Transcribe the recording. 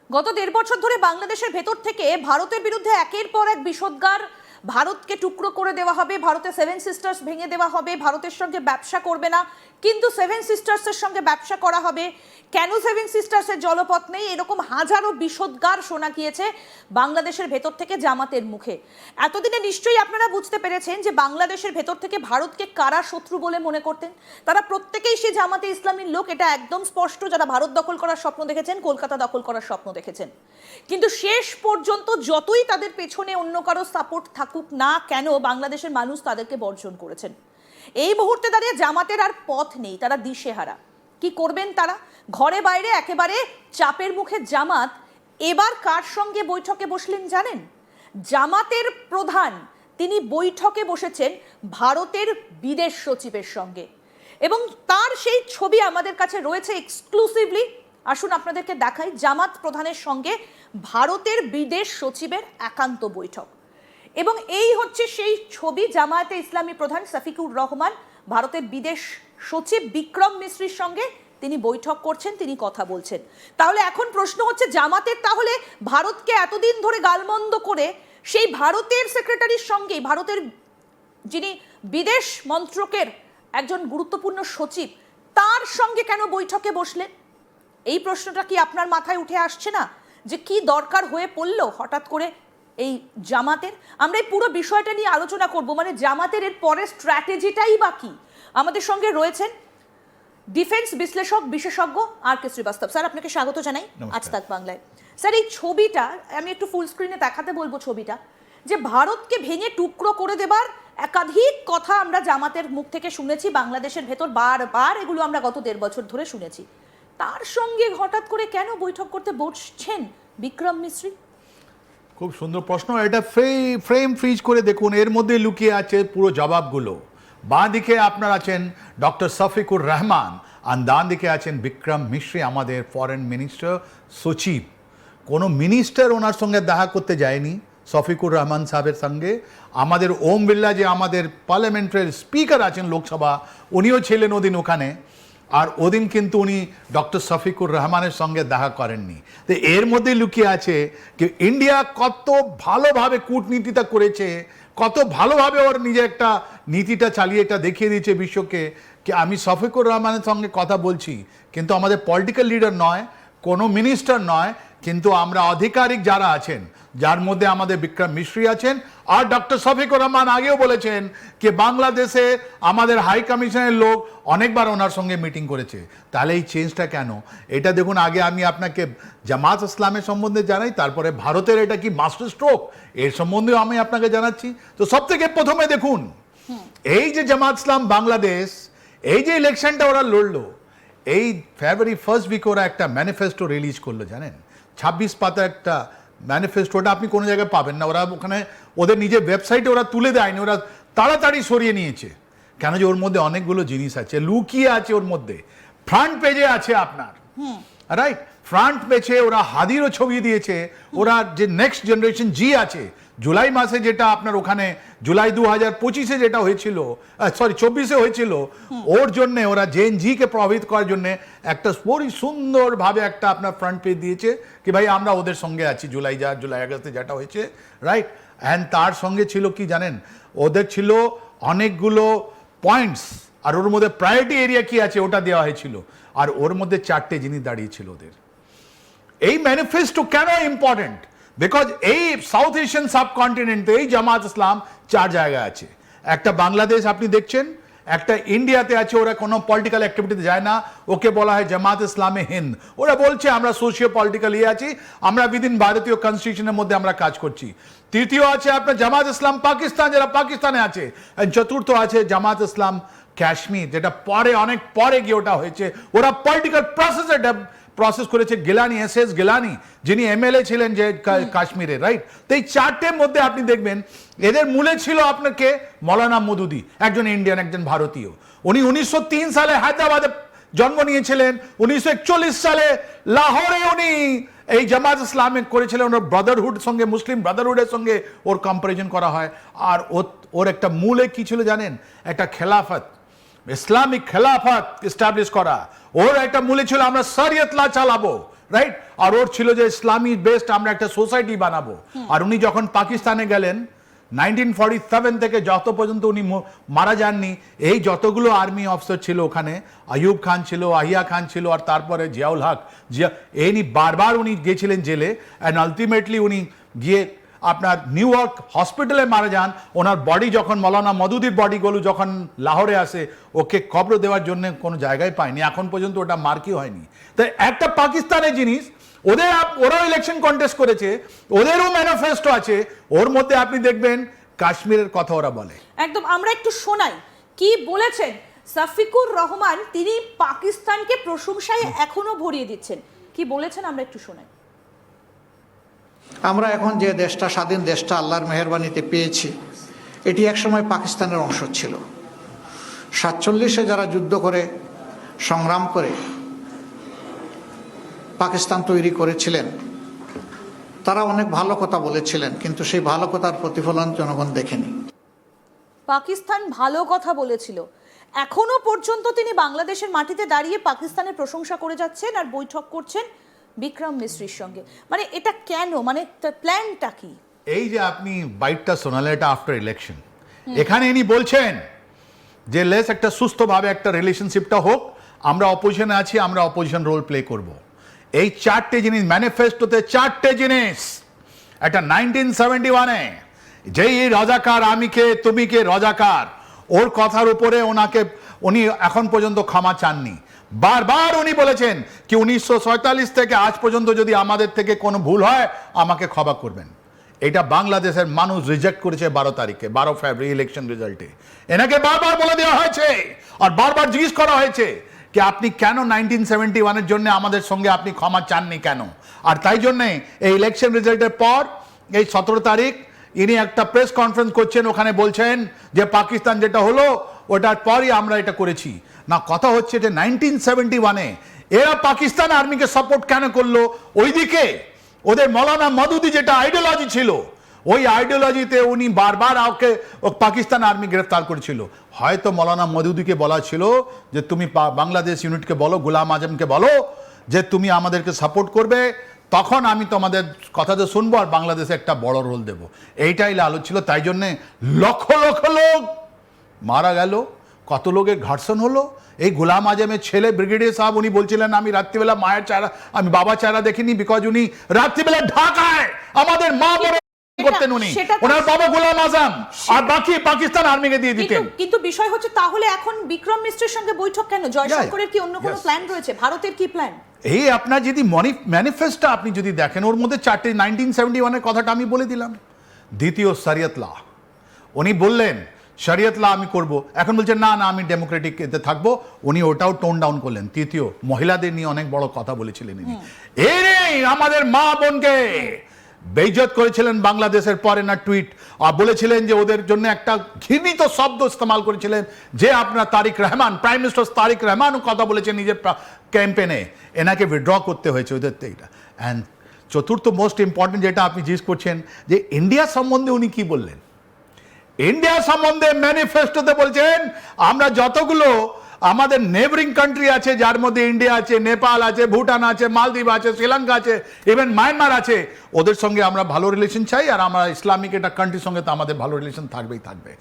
গত ১.৫ বছর ধরে বাংলাদেশের ভেতর থেকে ভারতের বিরুদ্ধে একের পর এক বিষোদ্গার, ভারতকে টুকরো করে দেওয়া হবে, ভারতে সেভেন সিস্টার্স ভেঙে দেওয়া হবে, ভারতের সঙ্গে ব্যবসা করবে না, কিন্তু সেভেন সিস্টার্সের সঙ্গে ব্যবসা করা হবে, কেন সেভেন সিস্টার্সের জলপথ নেই, এরকম হাজারো বিষোদ্গার শোনা গিয়েছে বাংলাদেশের ভেতর থেকে জামাতের মুখে। এতদিনে নিশ্চয়ই আপনারা বুঝতে পেরেছেন যে বাংলাদেশের ভেতর থেকে ভারতকে কারা শত্রু বলে মনে করতেন। তারা প্রত্যেকেই সেই জামাতে ইসলামীর লোক, এটা একদম স্পষ্ট। যারা ভারত দখল করার স্বপ্ন দেখেছেন, কলকাতা দখল করার স্বপ্ন দেখেছেন, কিন্তু শেষ পর্যন্ত যতই তাদের পেছনে অন্য কারো সাপোর্ট থাকুক না কেন, বাংলাদেশের মানুষ তাদেরকে বর্জন করেছেন। এই মুহূর্তে দাঁড়িয়ে জামাতের আর পথ নেই, তারা দিশেহারা। কি করবেন তারা? ঘরে বাইরে একেবারে চাপের মুখে জামাত এবার কার সঙ্গে বৈঠকে বসলেন জানেন? জামাতের প্রধান তিনি বৈঠকে বসেছেন ভারতের বিদেশ সচিবের সঙ্গে, এবং তার সেই ছবি আমাদের কাছে রয়েছে এক্সক্লুসিভলি। আসুন আপনাদেরকে দেখাই জামাত প্রধানের সঙ্গে ভারতের বিদেশ সচিবের একান্ত বৈঠক। এবং এই হচ্ছে সেই ছবি, জামায়াতে ইসলামী প্রধান শফিকুর রহমান ভারতের বিদেশ সচিব বিক্রম মিশ্রির সঙ্গে তিনি বৈঠক করছেন, তিনি কথা বলছেন। তাহলে এখন প্রশ্ন হচ্ছে, জামাতের তাহলে ভারতকে এতদিন ধরে গালমন্দ করে সেই ভারতের সেক্রেটারির সঙ্গেই, ভারতের যিনি বিদেশ মন্ত্রকের একজন গুরুত্বপূর্ণ সচিব, তার সঙ্গে কেন বৈঠকে বসলেন? এই প্রশ্নটা কি আপনার মাথায় উঠে আসছে না যে কি দরকার হয়ে পড়লো হঠাৎ করে এই জামাতের? আমরা এই পুরো বিষয়টা নিয়ে আলোচনা করব, মানে জামাতের এর পরের স্ট্র্যাটেজিটাই বা কি। আমাদের সঙ্গে রয়েছেন ডিফেন্স বিশ্লেষক বিশেষজ্ঞ আর কে শ্রীবাস্তব। স্যার, আপনাকে স্বাগত জানাই আজ তাক বাংলায়। স্যার, এই ছবিটা আমি একটু ফুল স্ক্রিনে দেখাতে বলবো। ছবিটা যে ভারতকে ভেঙে টুকরো করে দেবার একাধিক কথা আমরা জামাতের মুখ থেকে শুনেছি বাংলাদেশের ভেতর, বারবার এগুলো আমরা গত ১.৫ বছর ধরে শুনেছি। তার সঙ্গে হঠাৎ করে কেন বৈঠক করতে বসছেন বিক্রম মিশ্রি? খুব সুন্দর প্রশ্ন। এটা ফ্রেম ফ্রিজ করে দেখুন, এর মধ্যে লুকিয়ে আছে পুরো জবাবগুলো। বাঁ দিকে আপনার আছেন ডক্টর শফিকুর রহমান, আর ডান দিকে আছেন বিক্রম মিশ্রি, আমাদের ফরেন মিনিস্টার সচিব। কোনো মিনিস্টার ওনার সঙ্গে দেখা করতে যায়নি শফিকুর রহমান সাহেবের সঙ্গে। আমাদের ওম বিড়লা, যে আমাদের পার্লামেন্টের স্পিকার আছেন লোকসভা, উনিও ছিলেন ওদিন ওখানে, আর ওদিন কিন্তু উনি ডক্টর শফিকুর রহমানের সঙ্গে দেখা করেননি। তো এর মধ্যে লুকিয়ে আছে যে ইন্ডিয়া কত ভালোভাবে কূটনীতিটা করেছে, কত ভালোভাবে ওর নিজে একটা নীতিটা চালিয়ে এটা দেখিয়ে দিয়েছে বিশ্বকে কি আমি শফিকুর রহমানের সঙ্গে কথা বলছি, কিন্তু আমাদের পলিটিক্যাল লিডার নয়, কোনো মিনিস্টার নয়, কিন্তু আমরা আধিকারিক যারা আছেন, যার মধ্যে আমাদের বিক্রম মিশ্রি আছেন। আর ডক্টর শফিকুর রহমান আগেও বলেছেন যে বাংলাদেশে আমাদের হাই কমিশনের লোক অনেকবার ওনার সঙ্গে মিটিং করেছে। তাহলে এই চেঞ্জটা কেন? এটা দেখুন, আগে আমি আপনাকে জামাত ইসলামের সম্বন্ধে জানাই, তারপরে ভারতের এটা কি মাস্টার স্ট্রোক এর সম্বন্ধেও আমি আপনাকে জানাচ্ছি। তো সব থেকে প্রথমে দেখুন, এই যে জামাত ইসলাম বাংলাদেশ, এই যে ইলেকশনটা ওরা লড়লো, এই ফেব্রুয়ারি 1st উইকে ওরা একটা ম্যানিফেস্টো রিলিজ করলো, জানেন? 26 পাতা একটা ম্যানিফেস্টোটা আপনি কোনো জায়গায় পাবেন না। ওরা ওখানে ওদের নিজের ওয়েবসাইটে ওরা তুলে দেয়নি, ওরা তাড়াতাড়ি সরিয়ে নিয়েছে। কেন? যে ওর মধ্যে অনেকগুলো জিনিস আছে, লুকিয়ে আছে ওর মধ্যে। ফ্রন্ট পেজে আছে আপনার, রাইট? ফ্রন্ট পেজে ওরা হাদিরও ছবি দিয়েছে। ওরা যে নেক্সট জেনারেশন জি আছে, জুলাই মাসে যেটা আপনার ওখানে জুলাই 2025-এ যেটা হয়েছিল, সরি 24-এ হয়েছিল, ওর জন্যে ওরা জেন জিকে প্রভাবিত করার জন্যে একটা বড়ই সুন্দরভাবে একটা আপনার ফ্রন্ট পেজ দিয়েছে কি ভাই আমরা ওদের সঙ্গে আছি, জুলাই আগস্টে যেটা হয়েছে, রাইট? অ্যান্ড তার সঙ্গে ছিল কি জানেন, ওদের ছিল অনেকগুলো পয়েন্টস, আর ওর মধ্যে প্রায়োরিটি এরিয়া কি আছে ওটা দেওয়া হয়েছিল, আর ওর মধ্যে 4টে জিনিস দাঁড়িয়েছিল ওদের। এই ম্যানিফেস্টো কেন ইম্পর্টেন্ট? বিকজ এই সাউথ এশিয়ান সাবকন্টিনেন্টে এই জামাত ইসলাম 4 জায়গায় আছে। একটা বাংলাদেশ আপনি দেখছেন, একটা ইন্ডিয়াতে আছে, ওরা কোনো পলিটিক্যাল অ্যাক্টিভিটিতে যায় না, ওকে বলা হয় জামাত ইসলামে হিন্দ। ওরা বলছে আমরা সোশিও পলিটিক্যাল আছি, আমরা উইদিন ভারতীয় কনস্টিটিউশনের মধ্যে আমরা কাজ করছি। তৃতীয় আছে আপনার জামাত ইসলাম পাকিস্তান, যারা পাকিস্তানে আছে। চতুর্থ আছে জামাত ইসলাম কাশ্মীর, যেটা পরে অনেক পরে গিয়ে ওটা হয়েছে। ওরা পলিটিক্যাল প্রসেস করেছে গিলানি, এস গিলানি, যিনি এমএলএ ছিলেন যে কাশ্মীরে, রাইট? তো এই 4টের মধ্যে আপনি দেখবেন এদের মূলে ছিল আপনাকে মৌলানা মওদুদি, একজন ইন্ডিয়ান, একজন ভারতীয়। উনি 1903 সালে হায়দ্রাবাদে জন্ম নিয়েছিলেন। 1941 সালে লাহোরে উনি এই জামাত ইসলামে করেছিলেন। ওর ব্রাদারহুড সঙ্গে, মুসলিম ব্রাদারহুডের সঙ্গে ওর কম্পারিজন করা হয়। আর ওর একটা মূলে কি ছিল জানেন? একটা খেলাফত, ইসলামিক খেলাফত এস্টাবলিশ করা। ওর একটা মূলে ছিল আমরা শরিয়ত লা চালাবো, রাইট? আর ওর ছিল যে ইসলামী বেসড আমরা একটা সোসাইটি বানাবো। আর উনি যখন পাকিস্তানে গেলেন 1947 থেকে যত পর্যন্ত উনি মারা যাননি, এই যতগুলো আর্মি অফিসার ছিল ওখানে, আইয়ুব খান ছিল, আহিয়া খান ছিল, আর তারপরে জিয়াউল হক, এই বারবার উনি গিয়েছিলেন জেলে, অ্যান্ড আলটিমেটলি উনি গিয়ে আপনার নিউ ইয়র্ক হসপিটালে মারা যান। ওনার বডি যখন মৌলানা মদুদির বডিগুলো যখন লাহোরে আসে, ওকে কবর দেওয়ার জন্য কোনো জায়গায় পায়নি, এখন পর্যন্ত ওটা মার্কই হয়নি। তাই একটা পাকিস্তানের জিনিস, ওরাও ইলেকশন কন্টেস্ট করেছে, ওদেরও ম্যানিফেস্টো আছে, ওর মধ্যে আপনি দেখবেন কাশ্মীরের কথা ওরা বলে। একদম, আমরা একটু শোনাই কি বলেছেন সাফিকুর রহমান। তিনি পাকিস্তানকে প্রশংসায় এখনো ভরিয়ে দিচ্ছেন, কি বলেছেন আমরা একটু শোনাই। আমরা এখন যে দেশটা, স্বাধীন দেশটা আল্লাহর মেহেরবানিতে পেয়েছি, এটি একসময় পাকিস্তানের অংশ ছিল। 47-এ যারা যুদ্ধ করে সংগ্রাম করে পাকিস্তান তৈরি করেছিলেন, তারা অনেক ভালো কথা বলেছিলেন, কিন্তু সেই ভালো কথার প্রতিফলন জনগণ দেখেনি। পাকিস্তান ভালো কথা বলেছিল, এখনো পর্যন্ত তিনি বাংলাদেশের মাটিতে দাঁড়িয়ে পাকিস্তানের প্রশংসা করে যাচ্ছেন আর বৈঠক করছেন বিক্রম মিশ্রির সঙ্গে। মানে এটা কেন, মানে প্ল্যানটা কি? এই যে আপনি বাইটটা শোনালেন, এটা আফটার ইলেকশন, এখানে ইনি বলছেন যে লেস একটা সুস্থভাবে একটা রিলেশনশিপটা হোক, আমরা অপোজিশনে আছি, আমরা অপোজিশন রোল প্লে করব। এই চারটে জিনিস ম্যানিফেস্টোতে, চারটে জিনিস। একটা 1971-এ যেই রাজাকার, আমি কে তুমি কে রাজাকার, ওর কথার উপরে উনি এখন পর্যন্ত ক্ষমা চাননি। বারবার উনি বলেছেন কি 1947 থেকে আজ পর্যন্ত যদি আমাদের থেকে কোনো ভুল হয় আমাকে ক্ষমা করবেন। এটা বাংলাদেশের মানুষ রিজেক্ট করেছে 12 তারিখে, 12 ফেব্রুয়ারি ইলেকশন রেজাল্টে। এনাকে বারবার বলে দেওয়া হয়েছে আর বারবার জিজ্ঞেস করা হয়েছে কি আপনি কেন 1971-এর জন্য আমাদের সঙ্গে আপনি ক্ষমা চাননি কেন? আর তাই জন্যে এই ইলেকশন রেজাল্টের পর এই 17 তারিখ ইনি একটা প্রেস কনফারেন্স করছেন, ওখানে বলছেন যে পাকিস্তান যেটা হলো ওটার পরই আমরা এটা করেছি। না, কথা হচ্ছে যে 1971-এ এরা পাকিস্তান আর্মিকে সাপোর্ট কেন করলো? ওইদিকে ওদের মৌলানা মদুদি যেটা আইডিওলজি ছিল, ওই আইডিওলজিতে উনি বারবার পাকিস্তান আর্মি গ্রেফতার করেছিল। হয়তো মৌলানা মদুদিকে বলা ছিল যে তুমি বাংলাদেশ ইউনিটকে বলো, গোলাম আজমকে বলো যে তুমি আমাদেরকে সাপোর্ট করবে, তখন আমি তোমাদের কথাতে শুনবো আর বাংলাদেশে একটা বড় রোল দেব। এইটাই লালচ ছিল। তাই জন্যে লক্ষ লক্ষ লোক মারা গেল, কত লোকের ঘর্ষণ হলো। এই গোলাম আজমের ছেলে ব্রিগেডিয়ার সাহেব, উনি বলছিলেন আমি রাত্রিবেলা মায়ের চেহারা, আমি বাবা চেহারা দেখিনি, বিকজ উনি রাত্রিবেলা ঢাকায় আমাদের মা বলে করতেন উনি, ওনার বাবা গোলাম আজম, আর বাকি পাকিস্তান আর্মিকে দিয়ে দিতেন। কিন্তু বিষয় হচ্ছে তাহলে এখন বিক্রম মিশ্রের সঙ্গে বৈঠক কেন? জয়শঙ্করের কি অন্য কোনো প্ল্যান রয়েছে? ভারতের কি প্ল্যান? এই আপনার যদি ম্যানিফেস্টো আপনি যদি দেখেন, ওর মধ্যে চারটে 1971-এর কথাটা আমি বলে দিলাম। দ্বিতীয় শরিয়ত ল, উনি বললেন শরিয়ত ল আমি করব, এখন বলছেন না না আমি ডেমোক্রেটিক এতে থাকবো, উনি ওটাও টোন ডাউন করলেন। তৃতীয়, মহিলাদের নিয়ে অনেক বড় কথা বলেছিলেন ইনি, আমাদের মা বোনকে বেইজ্জত করেছিলেন বাংলাদেশের পরে না টুইট, আর বলেছিলেন যে ওদের জন্য একটা ঘৃণিত শব্দ ইস্তেমাল করেছিলেন যে আপনার তারিক রহমান, প্রাইম মিনিস্টার তারিক রহমানও কথা বলেছেন নিজের ক্যাম্পেনে, এনাকে উইথড্র করতে হয়েছে ওদের থেকে। অ্যান্ড চতুর্থ মোস্ট ইম্পর্টেন্ট যেটা আপনি জিজ্ঞেস করছেন যে ইন্ডিয়া সম্বন্ধে উনি কি বললেন। ইন্ডিয়া সম্বন্ধে ম্যানিফেস্টোতে বলছেন আমরা যতগুলো আমাদের নেবরিং কান্ট্রি আছে, যার মধ্যে ইন্ডিয়া আছে, নেপাল আছে, ভুটান আছে, মালদ্বীপ আছে, শ্রীলঙ্কা আছে, ইভেন মায়ানমার আছে, ওদের সঙ্গে আমরা ভালো রিলেশন চাই, আর আমরা ইসলামিক একটা কান্ট্রির সঙ্গে তো আমাদের ভালো রিলেশন থাকবেই থাকবে।